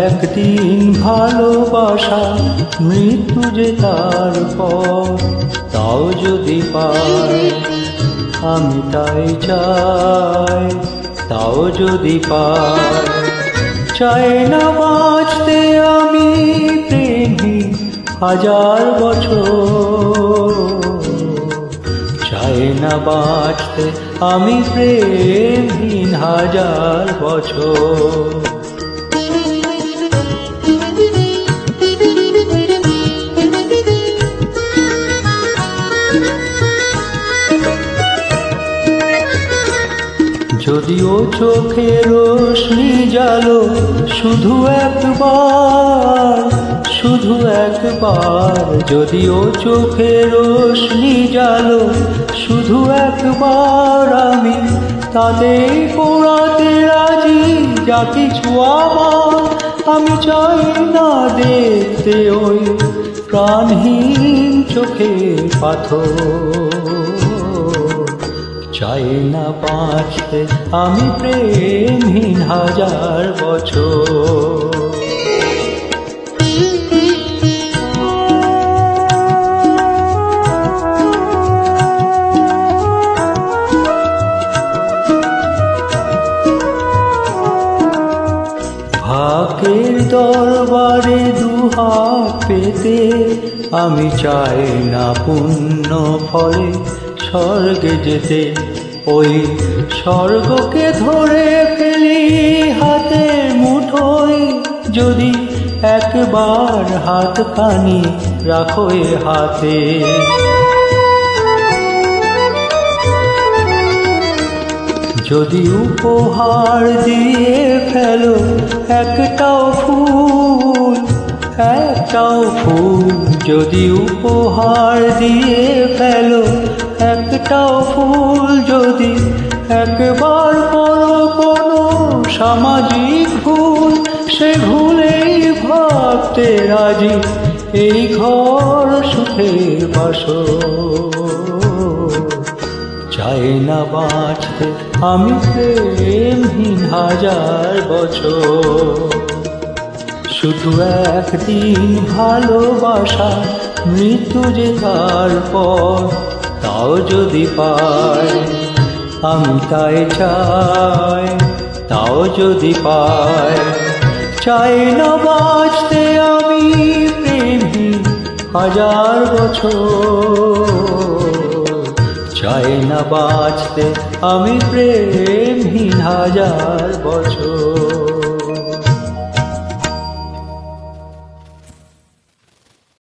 একদিন ভালোবাসা মৃত্যু যে তারপর, তাও যদি পাই আমি তাই চাই, তাও যদি পাই। চাই না বাঁচতে আমি প্রেমহীন হাজার বছর, চাই না বাঁচতে আমি প্রেমহীন হাজার বছর। যদিও চোখে রোশনি জালো শুধু একবার, শুধু একবার, যদিও চোখে রোশনি জালো শুধু একবার, আমি তাতেই পোড়াতে রাজি যা কিছু আমার। আমি চাই না দেখতে ওই প্রাণহীন চোখের পাথর, চাই না বাঁচতে আমি প্রেমহীন হাজার বছর। ভাগ্যের দরবারে দুহাত পেতে আমি চাই না পুণ্য ফলে স্বর্গে যেতে, ওই স্বর্গকে ধরে ফেলি হাতের মুঠোয়। যদি একবার হাত কানি রাখো এ হাতে, যদি উপহার দিয়ে ফেলো একটাও ফুল, একটাও ফুল, যদি উপহার দিয়ে ফেলো একটাও ফুল, যদি একবার করো কোনো সামাজিক ভুল, সে ভুলেই ভাবতে রাজি এই ঘর সুখের বাসর। চাই না বাঁচতে আমি প্রেমহীন হাজার বছর, শুধু একদিন ভালোবাসা মৃত্যু যে তারপর, তাও যদি পাই আমি তাই চাই, তাও যদি পাই। চাই না বাঁচতে আমি প্রেমহীন হাজার বছর, চাই না বাঁচতে আমি প্রেমহীন হাজার বছর।